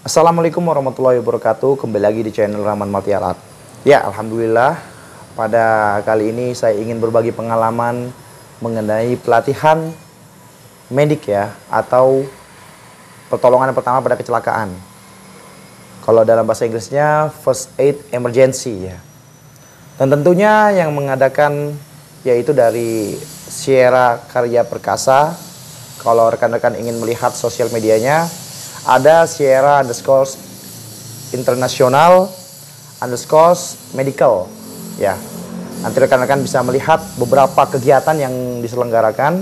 Assalamualaikum warahmatullahi wabarakatuh. Kembali lagi di channel Rahman Multi Alat. Ya, alhamdulillah pada kali ini saya ingin berbagi pengalaman mengenai pelatihan medik ya, atau pertolongan pertama pada kecelakaan. Kalau dalam bahasa Inggrisnya First Aid Emergency ya. Dan tentunya yang mengadakan yaitu dari Sierra Karya Perkasa. Kalau rekan-rekan ingin melihat sosial medianya, ada Sierra International Medical ya. Nanti rekan-rekan bisa melihat beberapa kegiatan yang diselenggarakan,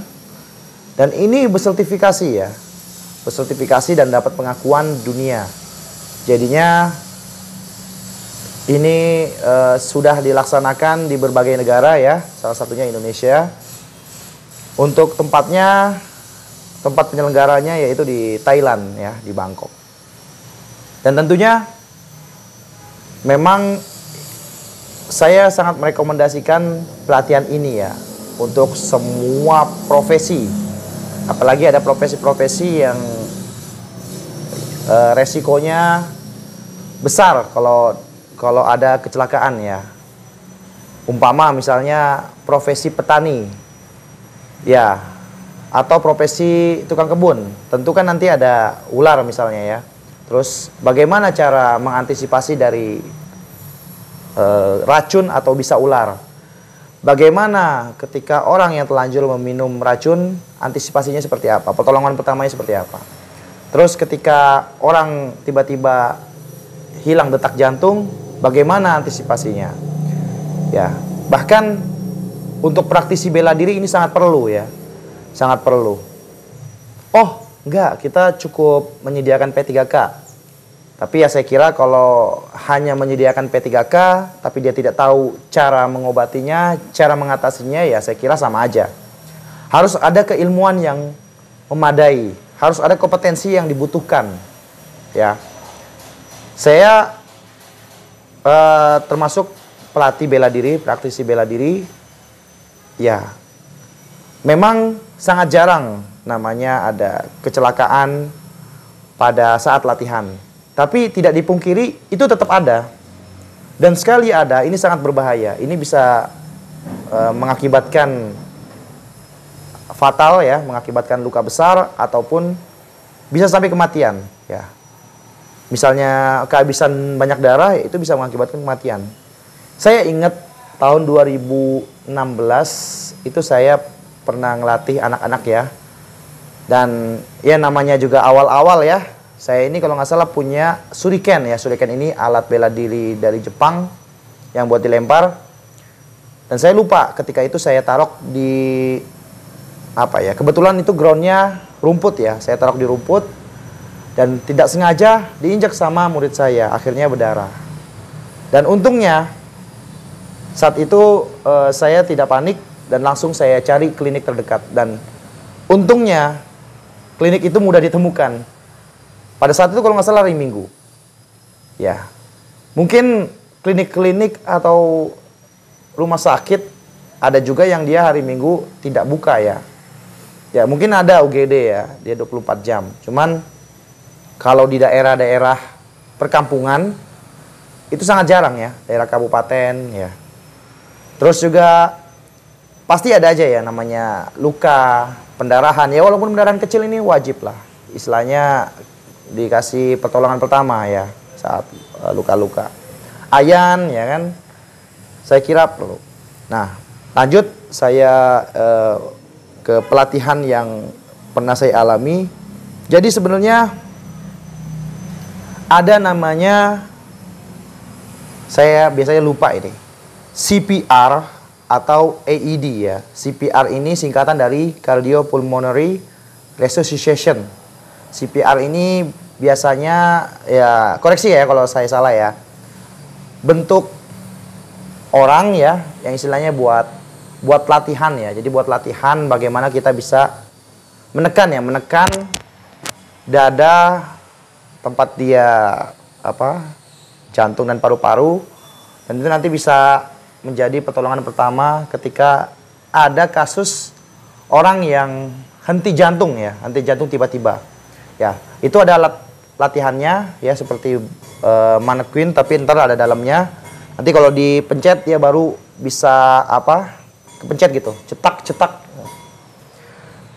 dan ini bersertifikasi ya, bersertifikasi dan dapat pengakuan dunia. Jadinya ini sudah dilaksanakan di berbagai negara ya, salah satunya Indonesia. Untuk tempat penyelenggaranya yaitu di Thailand ya, di Bangkok. Dan tentunya memang saya sangat merekomendasikan pelatihan ini ya untuk semua profesi. Apalagi ada profesi-profesi yang resikonya besar kalau ada kecelakaan ya. Umpama misalnya profesi petani ya, atau profesi tukang kebun. Tentu kan nanti ada ular misalnya ya. Terus bagaimana cara mengantisipasi dari racun atau bisa ular? Bagaimana ketika orang yang telanjur meminum racun, antisipasinya seperti apa? Pertolongan pertamanya seperti apa? Terus ketika orang tiba-tiba hilang detak jantung, bagaimana antisipasinya? Ya, bahkan untuk praktisi bela diri ini sangat perlu ya. Sangat perlu. Oh, enggak, kita cukup menyediakan P3K. Tapi ya saya kira kalau hanya menyediakan P3K, tapi dia tidak tahu cara mengobatinya, cara mengatasinya, ya saya kira sama aja. Harus ada keilmuan yang memadai, harus ada kompetensi yang dibutuhkan. Ya, saya termasuk pelatih bela diri, praktisi bela diri. Ya, memang sangat jarang namanya ada kecelakaan pada saat latihan. Tapi tidak dipungkiri itu tetap ada. Dan sekali ada, ini sangat berbahaya. Ini bisa mengakibatkan fatal ya, mengakibatkan luka besar ataupun bisa sampai kematian ya. Misalnya kehabisan banyak darah, itu bisa mengakibatkan kematian. Saya ingat tahun 2016 itu saya pernah ngelatih anak-anak ya. Dan ya namanya juga awal-awal ya. Saya ini kalau nggak salah punya shuriken ya. Shuriken ini alat bela diri dari Jepang yang buat dilempar. Dan saya lupa ketika itu saya taruh di apa ya. Kebetulan itu groundnya rumput ya. Saya taruh di rumput dan tidak sengaja diinjak sama murid saya. Akhirnya berdarah. Dan untungnya saat itu saya tidak panik dan langsung saya cari klinik terdekat. Dan untungnya klinik itu mudah ditemukan. Pada saat itu kalau nggak salah hari Minggu. Ya, mungkin klinik-klinik atau rumah sakit ada juga yang dia hari Minggu tidak buka ya. Ya mungkin ada UGD ya, dia 24 jam. Cuman kalau di daerah-daerah perkampungan itu sangat jarang ya, daerah kabupaten ya. Terus juga pasti ada aja ya namanya luka, pendarahan. Ya walaupun pendarahan kecil ini wajib lah. Istilahnya dikasih pertolongan pertama ya saat luka-luka. Ayan ya kan. Saya kira perlu. Nah, lanjut saya ke pelatihan yang pernah saya alami. Jadi sebenarnya ada namanya, saya biasanya lupa ini, CPR atau AED ya. CPR ini singkatan dari Cardiopulmonary Resuscitation. CPR ini biasanya ya, koreksi ya kalau saya salah ya, bentuk orang ya yang istilahnya buat latihan ya. Jadi buat latihan bagaimana kita bisa menekan dada, tempat dia jantung dan paru-paru, dan itu nanti bisa menjadi pertolongan pertama ketika ada kasus orang yang henti jantung ya, henti jantung tiba-tiba. Ya, itu ada alat latihannya ya seperti mannequin, tapi ntar ada dalamnya. Nanti kalau dipencet dia baru bisa kepencet gitu, cetak.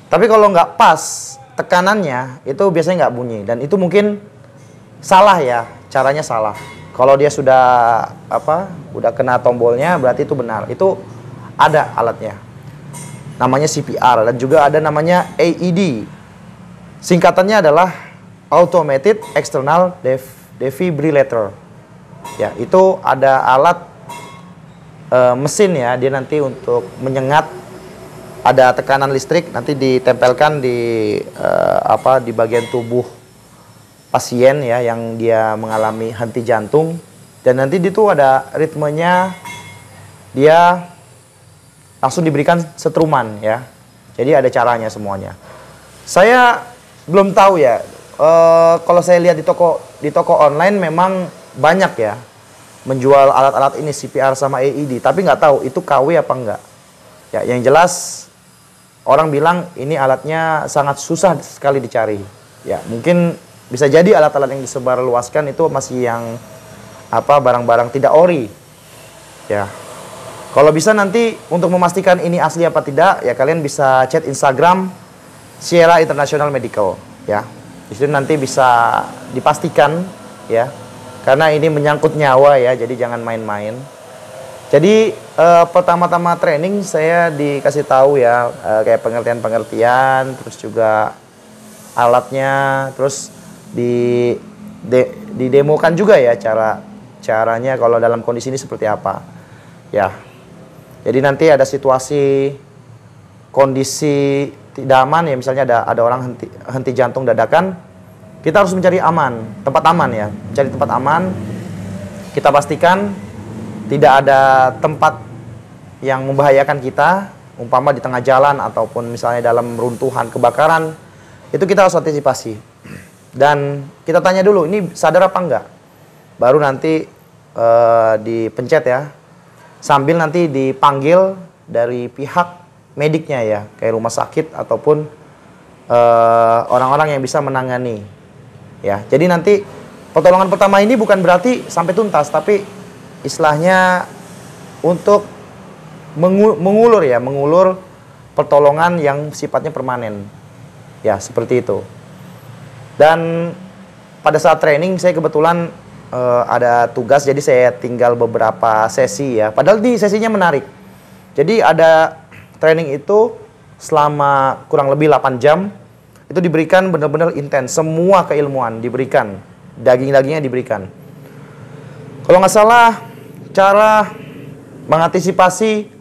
Tapi kalau nggak pas tekanannya itu biasanya nggak bunyi, dan itu mungkin salah ya, caranya salah. Kalau dia sudah udah kena tombolnya berarti itu benar. Itu ada alatnya. Namanya CPR, dan juga ada namanya AED. Singkatannya adalah Automated External Defibrillator. Ya, itu ada alat mesin ya, dia nanti untuk menyengat, ada tekanan listrik nanti ditempelkan di di bagian tubuh pasien ya yang dia mengalami henti jantung, dan nanti itu ada ritmenya, dia langsung diberikan setruman ya. Jadi ada caranya semuanya. Saya belum tahu ya. Kalau saya lihat di toko online memang banyak ya menjual alat-alat ini, CPR sama AED, tapi nggak tahu itu KW apa enggak. Ya, yang jelas orang bilang ini alatnya sangat susah sekali dicari. Ya, mungkin bisa jadi alat-alat yang disebarluaskan itu masih yang barang-barang tidak ori. Ya. Kalau bisa nanti untuk memastikan ini asli apa tidak, ya kalian bisa chat Instagram Sierra International Medical ya. Di situ nanti bisa dipastikan ya. Karena ini menyangkut nyawa ya, jadi jangan main-main. Jadi pertama-tama training saya dikasih tahu ya kayak pengertian-pengertian, terus juga alatnya, terus didemokan juga ya caranya kalau dalam kondisi ini seperti apa. Ya. Jadi nanti ada situasi kondisi tidak aman ya, misalnya ada orang henti jantung dadakan, kita harus mencari tempat aman ya, mencari tempat aman. Kita pastikan tidak ada tempat yang membahayakan kita, umpama di tengah jalan ataupun misalnya dalam runtuhan kebakaran, itu kita harus antisipasi. Dan kita tanya dulu, ini sadar apa enggak? Baru nanti dipencet ya. Sambil nanti dipanggil dari pihak mediknya ya, kayak rumah sakit ataupun orang-orang yang bisa menangani. Ya, jadi nanti pertolongan pertama ini bukan berarti sampai tuntas, tapi istilahnya untuk mengulur pertolongan yang sifatnya permanen. Ya, seperti itu. Dan pada saat training saya kebetulan ada tugas, jadi saya tinggal beberapa sesi ya. Padahal di sesinya menarik. Jadi ada training itu selama kurang lebih 8 jam. Itu diberikan benar-benar intens. Semua keilmuan diberikan. Daging-dagingnya diberikan. Kalau nggak salah, cara mengantisipasi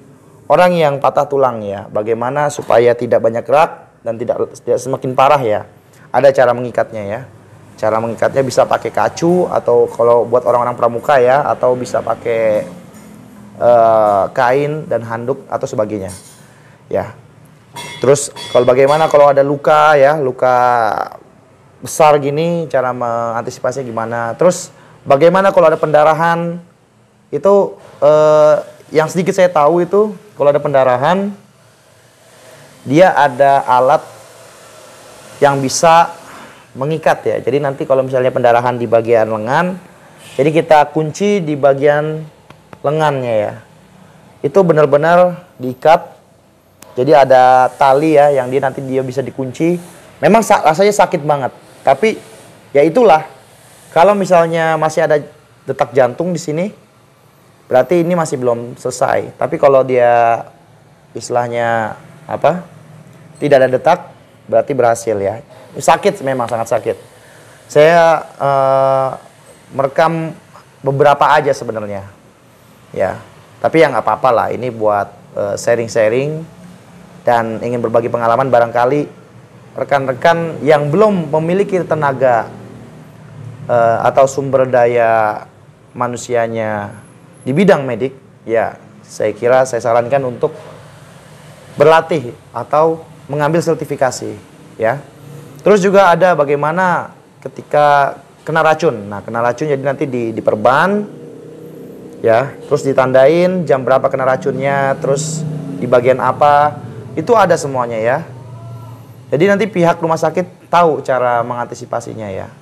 orang yang patah tulang ya. Bagaimana supaya tidak banyak gerak dan tidak semakin parah ya. Ada cara mengikatnya ya. Cara mengikatnya bisa pakai kacu, atau kalau buat orang-orang pramuka ya, atau bisa pakai kain dan handuk atau sebagainya. Ya. Terus kalau bagaimana kalau ada luka ya, luka besar gini, cara mengantisipasinya gimana. Terus bagaimana kalau ada pendarahan, itu yang sedikit saya tahu itu kalau ada pendarahan, dia ada alat yang bisa mengikat ya. Jadi nanti kalau misalnya pendarahan di bagian lengan, jadi kita kunci di bagian lengannya ya. Itu benar-benar diikat. Jadi ada tali ya yang nanti dia bisa dikunci. Memang rasanya sakit banget. Tapi ya itulah. Kalau misalnya masih ada detak jantung di sini, berarti ini masih belum selesai. Tapi kalau dia istilahnya tidak ada detak, berarti berhasil ya. Sakit, memang sangat sakit. Saya merekam beberapa aja sebenarnya. Ya, tapi ya nggak apa-apa lah. Ini buat sharing-sharing dan ingin berbagi pengalaman. Barangkali rekan-rekan yang belum memiliki tenaga atau sumber daya manusianya di bidang medik, ya saya kira saya sarankan untuk berlatih atau mengambil sertifikasi, ya. Terus juga ada bagaimana ketika kena racun. Nah, kena racun jadi nanti diperban, ya. Terus ditandain jam berapa kena racunnya, terus di bagian apa, itu ada semuanya ya. Jadi nanti pihak rumah sakit tahu cara mengantisipasinya ya.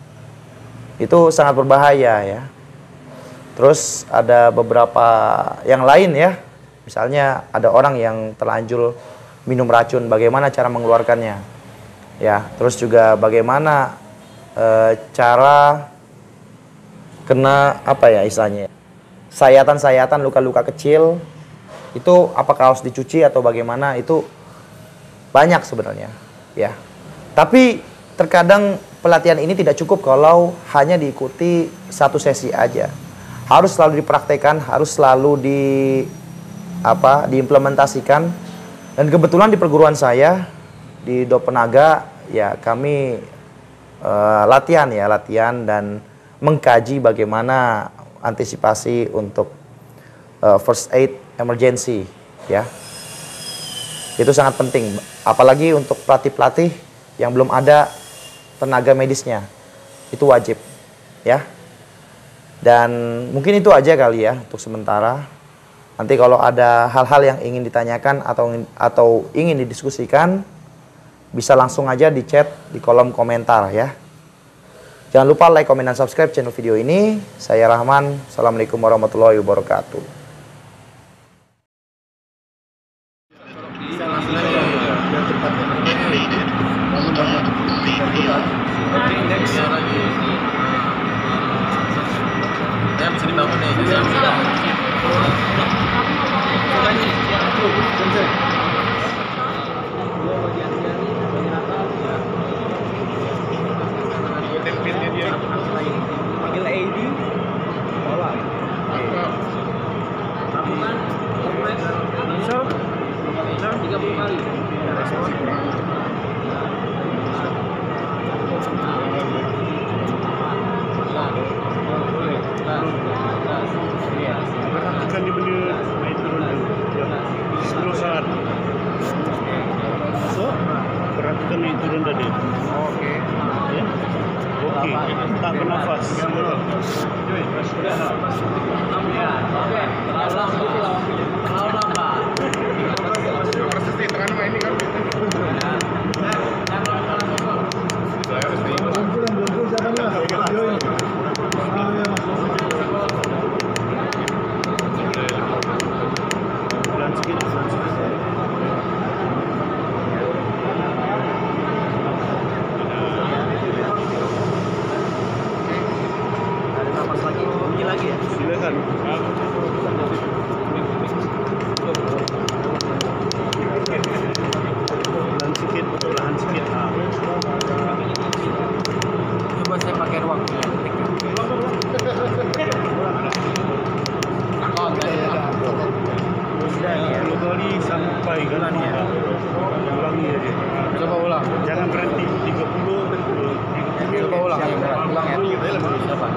Itu sangat berbahaya ya. Terus ada beberapa yang lain ya. Misalnya ada orang yang terlanjur minum racun, bagaimana cara mengeluarkannya? Ya, terus juga bagaimana cara kena apa ya istilahnya? Sayatan-sayatan, luka-luka kecil itu apakah harus dicuci atau bagaimana? Itu banyak sebenarnya, ya. Tapi terkadang pelatihan ini tidak cukup kalau hanya diikuti satu sesi aja. Harus selalu dipraktekkan, harus selalu diimplementasikan. Dan kebetulan di perguruan saya di Dopenaga ya kami latihan dan mengkaji bagaimana antisipasi untuk first aid emergency ya. Itu sangat penting, apalagi untuk pelatih-pelatih yang belum ada tenaga medisnya. Itu wajib ya. Dan mungkin itu aja kali ya untuk sementara. Nanti kalau ada hal-hal yang ingin ditanyakan atau ingin didiskusikan, bisa langsung aja di chat di kolom komentar ya. Jangan lupa like, komen, dan subscribe channel video ini. Saya Rahman. Assalamualaikum warahmatullahi wabarakatuh. Bisa dibangun nih. Panggil AD. Bawa. So, 30 kali. Perhatikan di benda naik turun dulu. 10 saat. So, perhatikan naik turun tadi. Oke. Ya. Oke. Tak bernafas. Pelan sikit. Bunyi lagi ya? Silakan. Pelan sikit, perlahan sikit. Coba saya pakai ruang punya detik. Dua kali sampai kan ya. Ulangi aja. Coba ulang. Jangan berhenti 30. Coba ulang ya, ulang ya. Siapa?